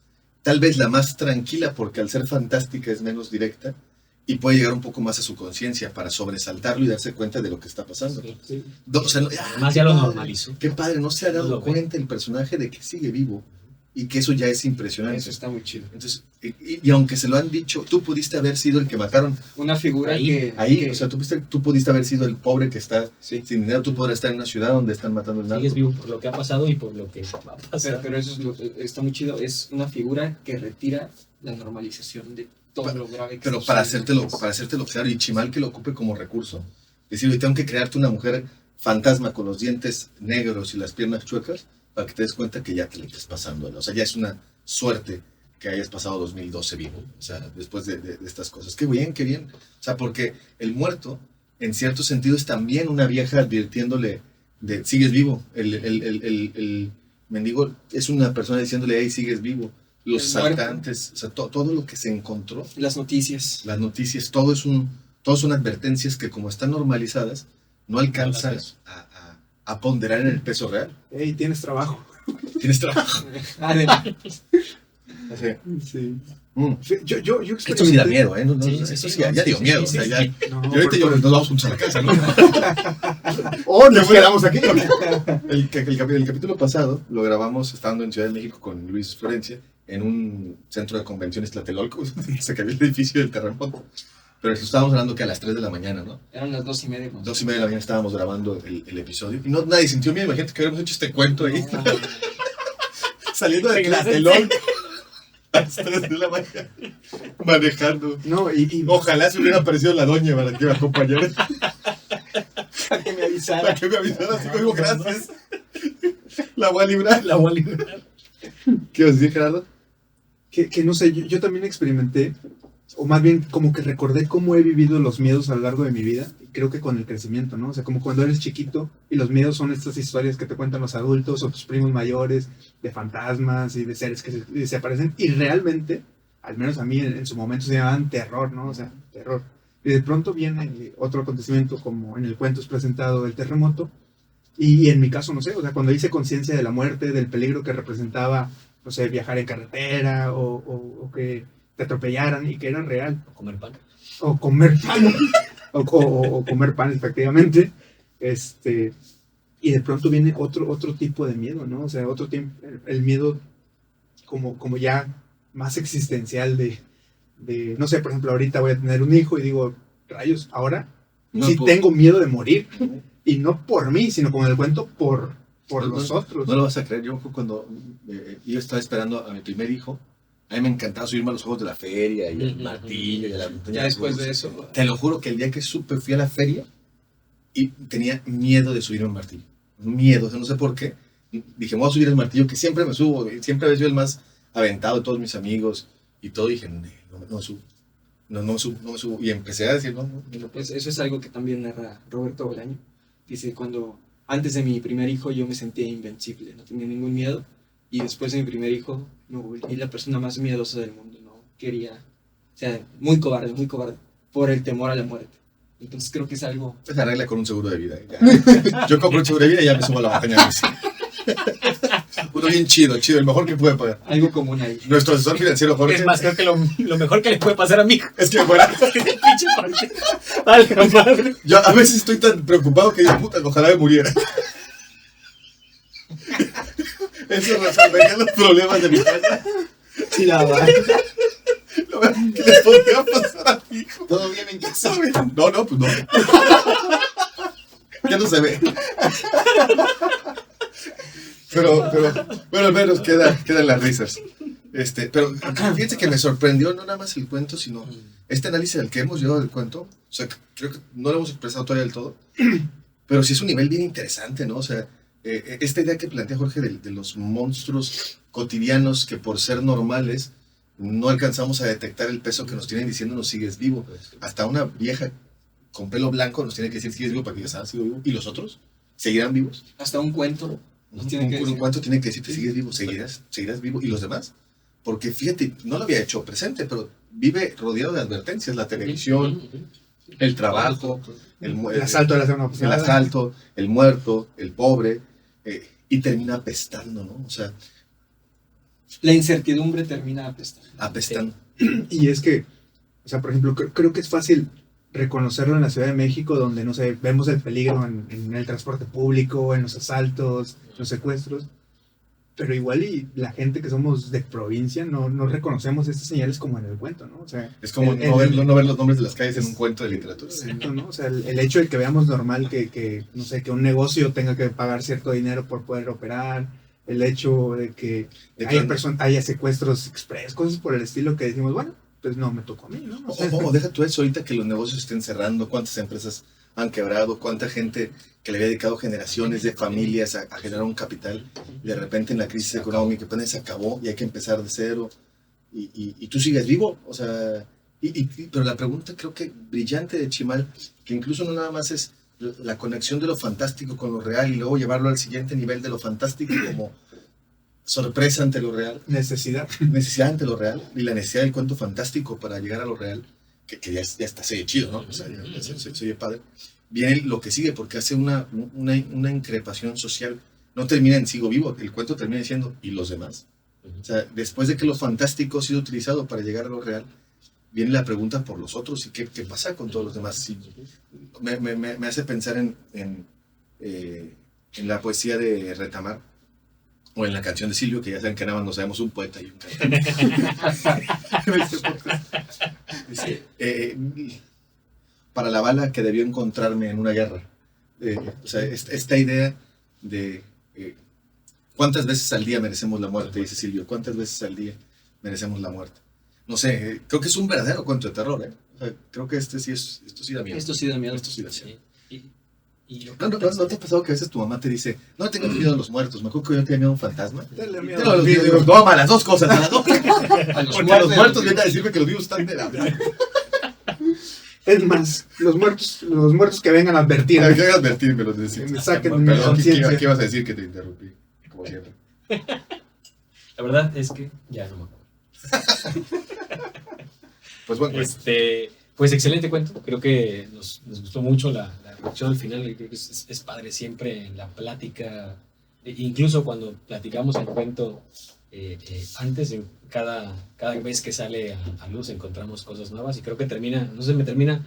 tal vez la más tranquila, porque al ser fantástica es menos directa y puede llegar un poco más a su conciencia para sobresaltarlo y darse cuenta de lo que está pasando. Sí. O sea, Además ya lo normalizó. Qué padre, no se ha No dado lo ve. cuenta el personaje de que sigue vivo y que eso ya es impresionante. Eso está muy chido. Entonces, y aunque se lo han dicho, tú pudiste haber sido el que mataron. Una figura Ahí, que... O sea, tú pudiste haber sido el pobre que está Sí. sin dinero, tú podrás estar en una ciudad donde están matando el narco. Sigues vivo por lo que ha pasado y por lo que va a pasar. Pero eso está muy chido. Es una figura que retira la normalización de todo lo grave que Pero sucede. para hacértelo claro, y Chimal que lo ocupe como recurso. Es decir, hoy tengo que crearte una mujer fantasma con los dientes negros y las piernas chuecas, para que te des cuenta que ya te le estás pasando. O sea, ya es una suerte que hayas pasado 2012 vivo. O sea, después de estas cosas. Qué bien, qué bien. O sea, porque el muerto, en cierto sentido, es también una vieja advirtiéndole de sigues vivo. El mendigo es una persona diciéndole, hey, sigues vivo. Los saltantes, o sea, todo lo que se encontró. Las noticias, todo son advertencias que, como están normalizadas, no alcanzan a ponderar en el peso real. Hey, tienes trabajo. Tienes trabajo. además, Sí. Mm. Yo Esto sí da miedo, ¿eh? Eso sí, ya dio miedo. O sea, ya, y ahorita nos vamos juntos a la casa, ¿no? Nos quedamos aquí. El capítulo pasado lo grabamos estando en Ciudad de México con Luis Florencia en un centro de convenciones Tlatelolco. Se cayó el edificio del terremoto. Pero estábamos hablando que a las 3 de la mañana, ¿no? eran las 2:30. 2:30 de la mañana estábamos grabando el episodio. Y nadie sintió miedo. Imagínate que hubiéramos hecho este cuento ahí. Saliendo de Tlatelolco. A las 3 de la mañana. Manejando. No, Ojalá se hubiera aparecido la doña para que me acompañara. Para que me avisara. Para que me avisara. Así como, gracias. La voy a librar. ¿Qué vas a decir, Gerardo? que no sé, yo también experimenté, o más bien como que recordé cómo he vivido los miedos a lo largo de mi vida, y creo que con el crecimiento, ¿no? O sea, como cuando eres chiquito y los miedos son estas historias que te cuentan los adultos o tus primos mayores, de fantasmas y de seres que se aparecen, y realmente, al menos a mí en su momento se llamaban terror, ¿no? O sea, terror. Y de pronto viene otro acontecimiento, como en el cuento es presentado el terremoto, y en mi caso, no sé, o sea, cuando hice conciencia de la muerte, del peligro que representaba, no sé, viajar en carretera o que te atropellaran y que era real. O comer pan. O comer pan. o comer pan, efectivamente. Y de pronto viene otro tipo de miedo, ¿no? O sea, otro tiempo, el miedo como ya más existencial de, no sé, por ejemplo, ahorita voy a tener un hijo y digo, rayos, ahora No, sí tengo miedo de morir. Y no por mí, sino como en el cuento, por los otros. No lo vas a creer. Yo cuando yo estaba esperando a mi primer hijo, a mí me encantaba subirme a los juegos de la feria y el martillo y a la montaña. Ya después de eso. Te lo juro que el día que fui a la feria y tenía miedo de subirme al martillo. Miedo, o sea, no sé por qué. Dije, me voy a subir el martillo, que siempre me subo. Siempre había sido el más aventado de todos mis amigos y todo. Y dije, no me subo. No me subo. Y empecé a decir, no. Pues eso es algo que también narra Roberto Bolaño. Dice, antes de mi primer hijo yo me sentía invencible, no tenía ningún miedo. Y después de mi primer hijo me volví la persona más miedosa del mundo. No quería, o sea, muy cobarde, por el temor a la muerte. Entonces creo que es algo... Pues se arregla con un seguro de vida. Ya. Yo compro un seguro de vida y ya me subo a la montaña rusa. Uno bien chido, el mejor que puede pagar. Algo común ahí. Nuestro asesor financiero, Jorge. Es más, creo que lo mejor que le puede pasar a mi hijo es que me muera. pinche Jorge. Válgame madre. Yo a veces estoy tan preocupado que digo, puta, ojalá me muriera. Eso resolvería los problemas de mi casa. Sí, la verdad. Lo que le podría pasar a mi hijo. Todo bien en casa. No, pues no. Ya no se ve. Pero bueno, al menos quedan las risas. Pero fíjense que me sorprendió no nada más el cuento, sino este análisis al que hemos llegado del cuento. O sea, creo que no lo hemos expresado todavía del todo, pero sí es un nivel bien interesante, ¿no? O sea, esta idea que plantea Jorge de los monstruos cotidianos que por ser normales no alcanzamos a detectar el peso que nos tienen diciéndonos sigues vivo. Hasta una vieja con pelo blanco nos tiene que decir sigues vivo para que digas, sigo vivo. ¿Y los otros? ¿Seguirán vivos? Hasta un cuento. Un cuento tiene que decirte sigues vivo, seguirás vivo. ¿Y los demás? Porque fíjate, no lo había hecho presente, pero vive rodeado de advertencias, la televisión, el trabajo, el asalto de la semana pasada. El asalto, el muerto, el pobre, y termina apestando, ¿no? O sea, la incertidumbre termina apestando. Y es que, o sea, por ejemplo, creo que es fácil reconocerlo en la Ciudad de México, donde, no sé, vemos el peligro en el transporte público, en los asaltos, los secuestros, pero igual y la gente que somos de provincia no reconocemos estas señales como en el cuento, ¿no? O sea, es como no ver los nombres de las calles en un cuento de literatura. Exacto, ¿no? O sea, el hecho de que veamos normal que, no sé, que un negocio tenga que pagar cierto dinero por poder operar, el hecho de que haya secuestros express, cosas por el estilo que decimos, bueno, pues no me tocó a mí, ¿no? O sea, deja tú eso ahorita que los negocios estén cerrando, cuántas empresas han quebrado, cuánta gente que le había dedicado generaciones de familias a generar un capital, y de repente en la crisis económica apenas se acabó y hay que empezar de cero, y tú sigues vivo, o sea, pero la pregunta creo que brillante de Chimal, que incluso no nada más es la conexión de lo fantástico con lo real y luego llevarlo al siguiente nivel de lo fantástico como sorpresa ante lo real, Necesidad. necesidad ante lo real y la necesidad del cuento fantástico para llegar a lo real, que ya está, se oye chido, ¿no? O sea, se oye padre. Viene lo que sigue, porque hace una increpación social. No termina en sigo vivo, el cuento termina diciendo, ¿y los demás? O sea, después de que lo fantástico ha sido utilizado para llegar a lo real, viene la pregunta por los otros, ¿y qué pasa con todos los demás? Sí, me hace pensar en la poesía de Retamar, o en la canción de Silvio, que ya saben que nada más nos sabemos un poeta y un cantante. Dice, para la bala que debió encontrarme en una guerra. O sea, esta idea de cuántas veces al día merecemos la muerte, dice Silvio, cuántas veces al día merecemos la muerte. No sé, creo que es un verdadero cuento de terror, ¿eh? O sea, creo que esto sí da miedo. Esto sí da miedo. Esto sí da miedo. ¿No te ha pasado que a veces tu mamá te dice, no tengas miedo a los muertos? Me acuerdo que yo tenía miedo a un fantasma. Dale miedo Pero a los los vivos, no, a las dos cosas, a las dos. Porque a los muertos vienen a decirme que los vivos están de la verdad. Es más, los muertos que vengan a advertir. Hay que advertirme los decís. Me saquen mi Perdón, conciencia. ¿qué ibas a decir que te interrumpí? Como siempre. La verdad es que ya no me acuerdo. Pues bueno, Pues excelente cuento. Creo que nos gustó mucho la reacción al final. Y creo que es padre siempre en la plática, incluso cuando platicamos el cuento, antes, en cada vez que sale a luz encontramos cosas nuevas y creo que me termina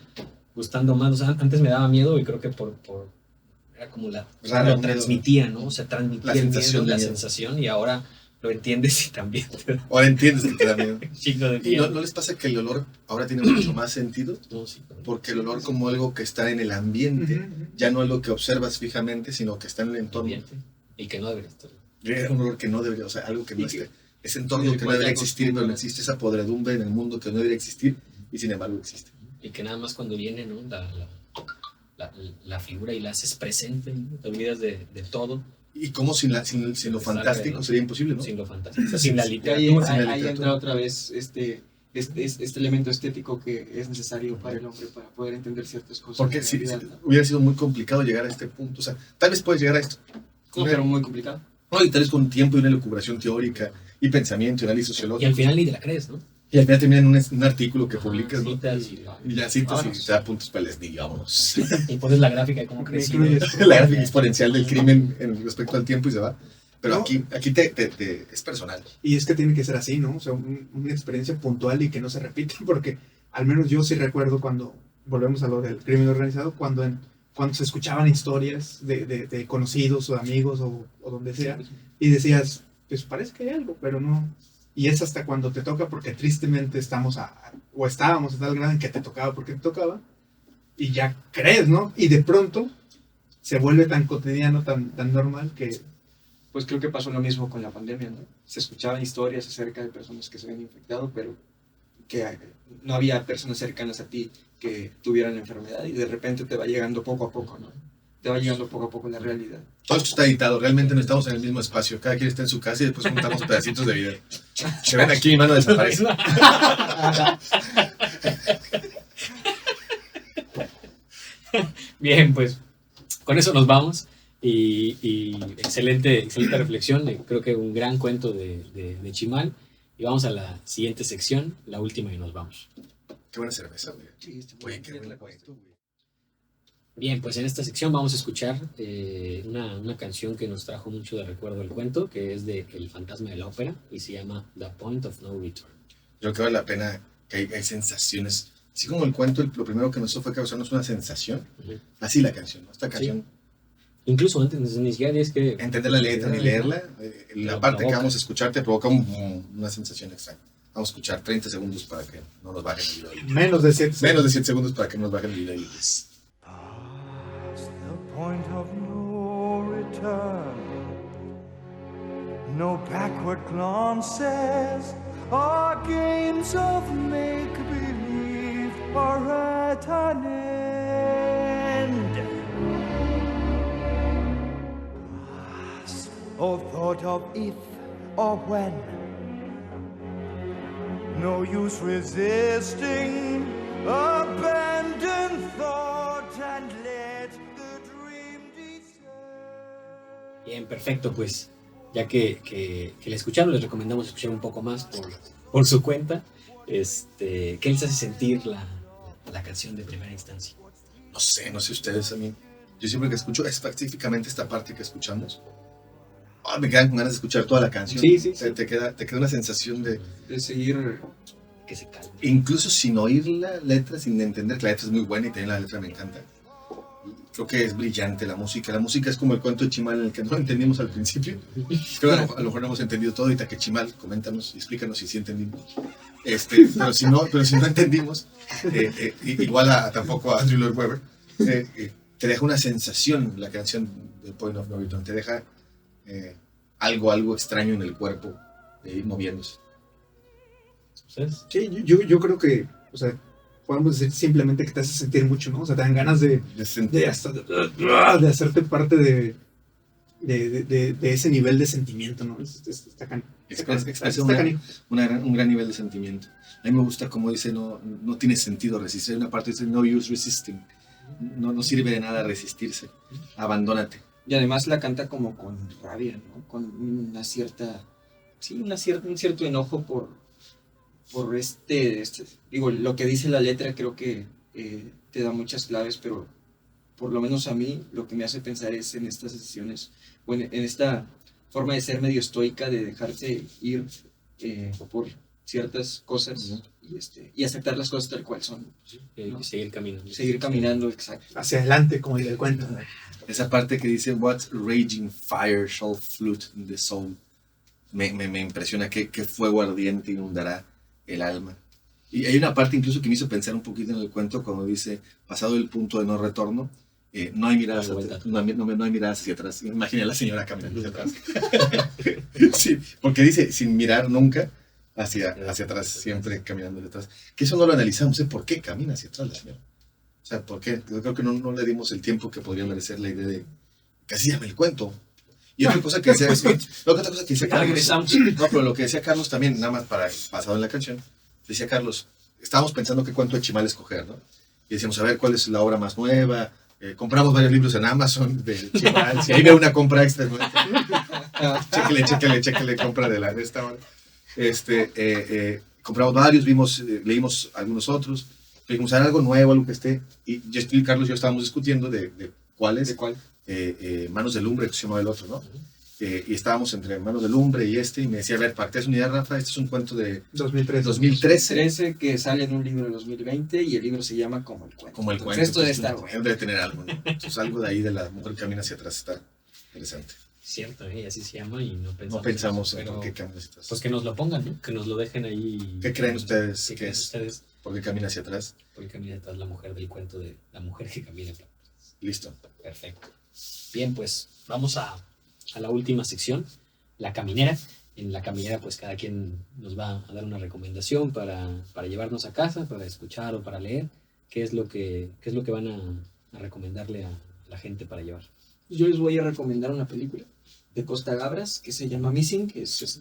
gustando más. O sea, antes me daba miedo y creo que era como lo transmitía, ¿no? O sea, transmitía el miedo, la sensación, y ahora lo entiendes y también te da ahora entiendes que te da miedo. un chingo de ¿Y miedo. no les pasa que el olor ahora tiene mucho más sentido? No, sí, Porque el olor como algo que está en el ambiente, ya no es lo que observas fijamente, sino que está en el entorno. ambiente, y que no debería estar. Es un olor que no debería, o sea, algo que no esté. Ese entorno que no debería existir, pero existe esa podredumbre en el mundo que no debería existir, y sin embargo existe. Y que nada más cuando viene, ¿no? la figura y la haces presente, ¿no? Te olvidas de todo. Y como sin lo fantástico sería imposible, ¿no? Sin lo fantástico, sin la Ahí literatura. ahí entra otra vez este elemento estético que es necesario para el hombre para poder entender ciertas cosas. Porque en si realidad, ¿no? hubiera sido muy complicado llegar a este punto. O sea, tal vez puedes llegar a esto. No, pero muy complicado. No, y tal vez con tiempo y una elucubración teórica y pensamiento y análisis Y sociológico. al final ni te la crees, ¿no? Y al final termina en un artículo que publicas, ¿no? Citas Y ya citas y Vámonos. te da puntos para el SNI, vámonos. y pones la gráfica de cómo crecí. La gráfica exponencial del crimen respecto al tiempo y se va. Pero aquí es personal. Y es que tiene que ser así, ¿no? O sea, una experiencia puntual y que no se repite, porque al menos yo sí recuerdo cuando, volvemos a lo del crimen organizado, cuando se escuchaban historias de conocidos o amigos o donde sea, y decías, pues parece que hay algo, pero no. Y es hasta cuando te toca, porque tristemente estábamos a tal grado en que te tocaba porque te tocaba, y ya crees, ¿no? Y de pronto se vuelve tan cotidiano, tan normal que... Pues creo que pasó lo mismo con la pandemia, ¿no? Se escuchaban historias acerca de personas que se habían infectado, pero que no había personas cercanas a ti que tuvieran la enfermedad, y de repente te va llegando poco a poco, ¿no? Te va llegando poco a poco la realidad. Todo esto está editado, realmente no estamos en el mismo espacio. Cada quien está en su casa y después juntamos pedacitos de video. Se ven aquí, mi mano desaparece. Bien, pues con eso nos vamos. Y excelente reflexión. Creo que un gran cuento de Chimal. Y vamos a la siguiente sección, la última, y nos vamos. Qué buena cerveza, güey. Sí, Oye, qué buen cuento, güey. Bien, pues en esta sección vamos a escuchar una canción que nos trajo mucho de recuerdo el cuento, que es de El fantasma de la ópera, y se llama The Point of No Return. Yo creo que vale la pena, que hay sensaciones. Así como el cuento, lo primero que nos hizo fue causarnos una sensación. Uh-huh. Así la canción, ¿no? Esta canción. Incluso antes, ni siquiera es que... Entender la letra ni leerla, la parte que vamos a escuchar te provoca una sensación extraña. Vamos a escuchar 30 segundos para que no nos bajen el video. Menos de 7 Menos de 7 segundos para que no nos bajen el video. Past the point of no return, no backward glances or games of make-believe or at an end. or thought of if or when. No use resisting, abandon thought and let the dream descend. Bien, perfecto, pues ya que la escucharon, les recomendamos escuchar un poco más por su cuenta. ¿Qué les hace sentir la canción de Primera Instancia? No sé ustedes, a mí. Yo siempre que escucho, específicamente esta parte que escuchamos, me quedan con ganas de escuchar toda la canción. Sí. Te queda una sensación de seguir. Que se calme. incluso sin oír la letra, sin entender que la letra es muy buena y también la letra me encanta. Creo que es brillante la música. La música es como el cuento de Chimal en el que no entendimos al principio. Creo que a lo mejor no hemos entendido todo. Ahorita que Chimal, coméntanos y explícanos si sí entendimos. Pero si no entendimos, igual tampoco a Andrew Lloyd Webber, te deja una sensación la canción de Point of No Return. Te deja algo extraño en el cuerpo de ir moviéndose. ¿Ustedes? Sí, yo creo que, o sea, podemos decir simplemente que te hace sentir mucho, ¿no? O sea, te dan ganas de hacerte parte de ese nivel de sentimiento, ¿no? Está Expresa canijo. un gran nivel de sentimiento. A mí me gusta como dice, no tiene sentido resistir. Hay una parte que dice, no use resisting. No sirve de nada resistirse. Abandónate. Y además la canta como con rabia, ¿no? Con un cierto enojo por digo, lo que dice la letra creo que te da muchas claves, pero por lo menos a mí lo que me hace pensar es en estas decisiones, bueno, en esta forma de ser medio estoica, de dejarse ir por ciertas cosas. Uh-huh. Y aceptar las cosas tal cual son. ¿No? Y seguir caminando. Seguir caminando, exacto. Hacia adelante, como le cuento. Esa parte que dice, what raging fire shall flood in the soul. Me impresiona qué fuego ardiente inundará el alma. Y hay una parte incluso que me hizo pensar un poquito en el cuento cuando dice, pasado el punto de no retorno, no hay miradas no hay miradas hacia atrás. Imagina a la señora caminando hacia atrás. Sí, porque dice, sin mirar nunca hacia atrás, siempre caminando hacia atrás. Que eso no lo analizamos, ¿por qué camina hacia atrás la señora? O sea, ¿por qué? Yo creo que no le dimos el tiempo que podría merecer la idea de que así llama el cuento. Y otra cosa que decía, Carlos, no, pero lo que decía Carlos también, nada más pasado en la canción, decía Carlos, estábamos pensando qué cuento de Chimal escoger, ¿no? Y decíamos, a ver, ¿cuál es la obra más nueva? Compramos varios libros en Amazon de Chimal, si ahí veo una compra extra, ¿no? Chéquele, compra de esta hora. Compramos varios, leímos algunos otros, dijimos, algo nuevo, algo que esté, y Carlos y yo estábamos discutiendo de cuáles. ¿De cuál? Manos de Lumbre, que se llamaba el otro, ¿no? Y estábamos entre Manos de Lumbre y y me decía, a ver, parte de unidad, Rafa, este es un cuento de 2013 que sale en un libro de 2020 y el libro se llama Como el Cuento. Como el Cuento. Esto debe estar bueno. Debe tener algo, ¿no? Entonces algo de ahí de la mujer que camina hacia atrás está interesante. Cierto, así se llama y no pensamos en por qué camina hacia atrás. Pues que nos lo pongan, ¿no? Que nos lo dejen ahí. ¿Qué creen ustedes? ¿Qué creen ustedes? ¿Por qué camina hacia atrás? ¿Por qué camina atrás la mujer del cuento de la mujer que camina hacia atrás? Listo. Perfecto. Bien, pues vamos a la última sección, la caminera. En la caminera, pues cada quien nos va a dar una recomendación para llevarnos a casa, para escuchar o para leer. ¿Qué es lo que van a recomendarle a la gente para llevar? Yo les voy a recomendar una película de Costa Gabras que se llama Missing, que es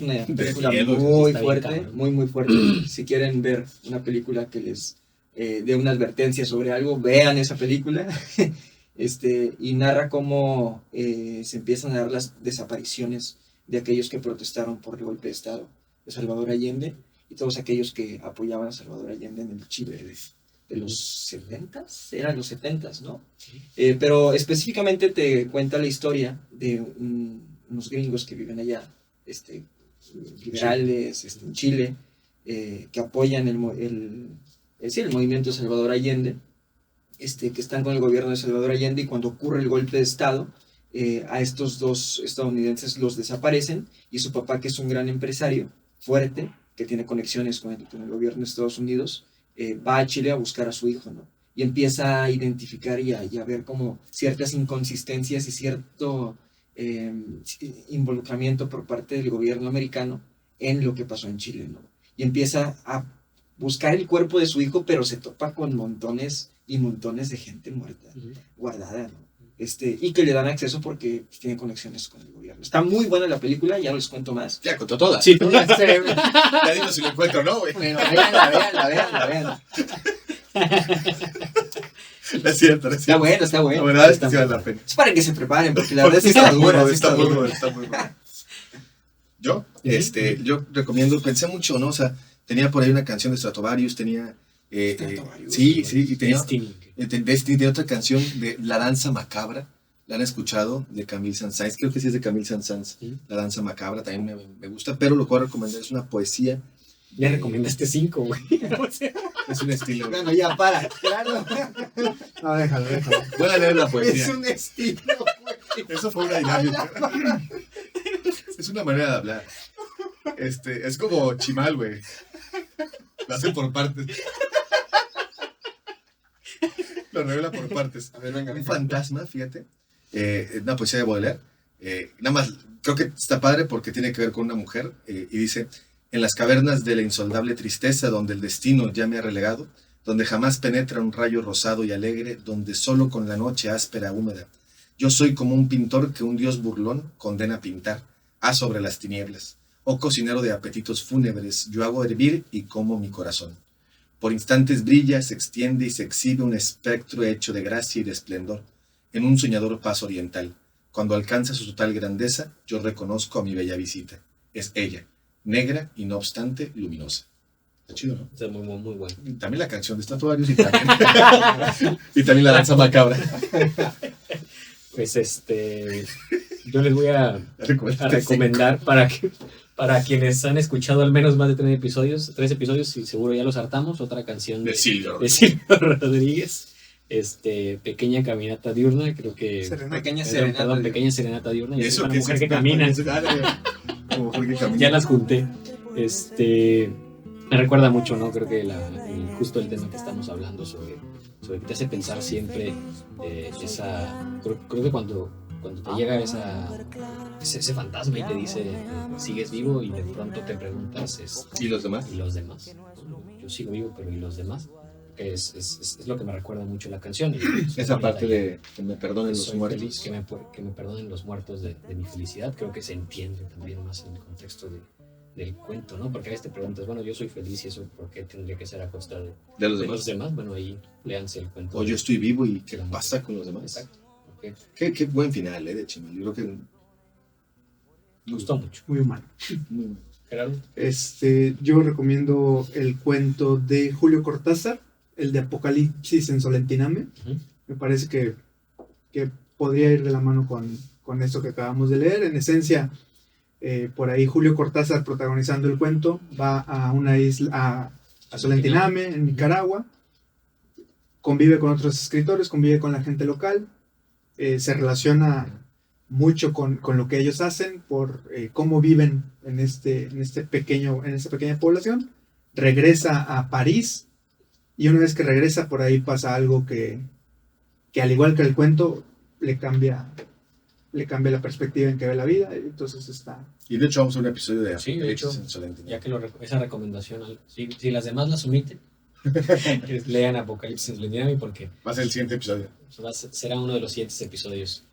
una película muy fuerte, muy fuerte. Si quieren ver una película que les dé una advertencia sobre algo, vean esa película. Y narra cómo se empiezan a dar las desapariciones de aquellos que protestaron por el golpe de Estado de Salvador Allende y todos aquellos que apoyaban a Salvador Allende en el Chile de los 70s, eran los 70s, ¿no? Pero específicamente te cuenta la historia de unos gringos que viven allá, liberales, en Chile, que apoyan el movimiento de Salvador Allende, que están con el gobierno de Salvador Allende, y cuando ocurre el golpe de Estado, a estos dos estadounidenses los desaparecen, y su papá, que es un gran empresario fuerte, que tiene conexiones con el gobierno de Estados Unidos, va a Chile a buscar a su hijo, ¿no? Y empieza a identificar y a ver como ciertas inconsistencias y cierto involucramiento por parte del gobierno americano en lo que pasó en Chile, ¿no? Y empieza a buscar el cuerpo de su hijo, pero se topa con montones y montones de gente muerta, guardada, ¿no? y que le dan acceso porque pues, tiene conexiones con el gobierno. Está muy buena la película, ya no les cuento más. Ya contó todas. Sí, Ya digo si lo encuentro o no, güey. Pero veanla. No es cierto, no es cierto. Está bueno. La verdad es Está que sí vale bueno. la pena. Es para que se preparen, porque la verdad sí está dura. sí Está muy dura. bueno, está muy bueno. Yo recomiendo, pensé mucho, ¿no? O sea, tenía por ahí una canción de Stratovarius, tenía... Stratovarius. Sí, y tenía... Destiny. Destiny tiene otra canción de La Danza Macabra. ¿La han escuchado? De Camille Saint-Saëns. Creo que sí es de Camille Saint-Saëns. Sí. La Danza Macabra también me gusta, pero lo que voy a recomendar es una poesía. Ya recomendaste 5, güey. O sea, Es un estilo. Bueno, ya para. Claro. No, déjalo. Voy a leer la Es poesía. un estilo, güey. Eso fue una dinámica. Es una manera de hablar. Es como Chimal, güey. Lo hace por partes. Lo revela por partes. A ver, venga. Un fantasma, fíjate. Una poesía de Baudelaire. Nada más, creo que está padre porque tiene que ver con una mujer. Y dice: en las cavernas de la insoldable tristeza, donde el destino ya me ha relegado, donde jamás penetra un rayo rosado y alegre, donde solo con la noche áspera húmeda, yo soy como un pintor que un dios burlón condena a pintar, sobre las tinieblas. Oh cocinero de apetitos fúnebres, yo hago hervir y como mi corazón. Por instantes brilla, se extiende y se exhibe un espectro hecho de gracia y de esplendor, en un soñador paso oriental. Cuando alcanza su total grandeza, yo reconozco a mi bella visita. Es ella, negra y no obstante luminosa. Está chido, ¿no? Está muy, muy bueno. Y también la canción de Stratovarius y también, y también la danza macabra. Pues yo les voy a recomendar para quienes han escuchado al menos más de 3 episodios, y seguro ya los hartamos, otra canción De Silvio. de Silvio Rodríguez, Pequeña Caminata Diurna, creo que... Pequeña Perdón, serenata. Pequeña Serenata Diurna, y es Eso una que mujer es que camina. Como mujer que camina. Ya las junté. Me recuerda mucho, ¿no? Creo que justo el tema que estamos hablando sobre que te hace pensar siempre creo que cuando te llega ese fantasma y te dice sigues vivo, y de pronto te preguntas ¿Y los demás? ¿y los demás? Yo sigo vivo, pero ¿y los demás? Que es lo que me recuerda mucho la canción. Esa parte de que me perdonen los soy muertos. feliz, que me perdonen los muertos de mi felicidad. Creo que se entiende también más en el contexto del cuento, ¿no? Porque a veces te preguntas, bueno, yo soy feliz y eso, ¿por qué tendría que ser a costa de ¿De los demás? Bueno, ahí léanse el cuento. O yo estoy vivo y ¿qué pasa con los demás? Exacto. Okay. Qué buen final, de Chimal. Yo creo que Me gustó mucho. Muy humano. muy bueno. Gerardo. Yo recomiendo el cuento de Julio Cortázar, el de Apocalipsis en Solentiname. Uh-huh. Me parece que podría ir de la mano con esto que acabamos de leer. En esencia, por ahí Julio Cortázar, protagonizando el cuento, va a una isla, a Solentiname, en Nicaragua, convive con otros escritores, convive con la gente local, se relaciona mucho con lo que ellos hacen, por cómo viven en esta pequeña población. Regresa a París, y una vez que regresa, por ahí pasa algo que al igual que el cuento, le cambia la perspectiva en que ve la vida. Entonces está... Y de hecho vamos a un episodio de Sí, de hecho, Apocalipsis en Solentiname. ya que esa recomendación, si las demás las omiten, lean Apocalipsis en Solentiname, porque Va a ser el siguiente episodio. será uno de los siguientes episodios.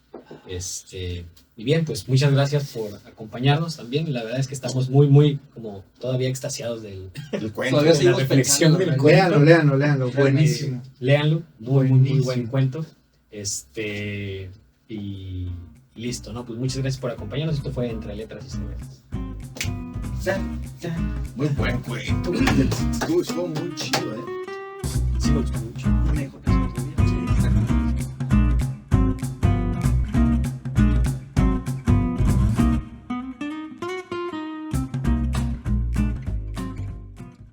Y bien, pues muchas gracias por acompañarnos también. La verdad es que estamos muy, muy como todavía extasiados del El cuento. Todavía de la seguimos reflexión pensando, del ¿verdad? cuento. Léanlo, buenísimo. Léanlo, muy Buenísimo. buen cuento. Y listo, ¿no? Pues muchas gracias por acompañarnos. Esto fue Entre Letras y Cervezas. Muy buen cuento. Estuvo muy chido, Sí, me gustó mucho.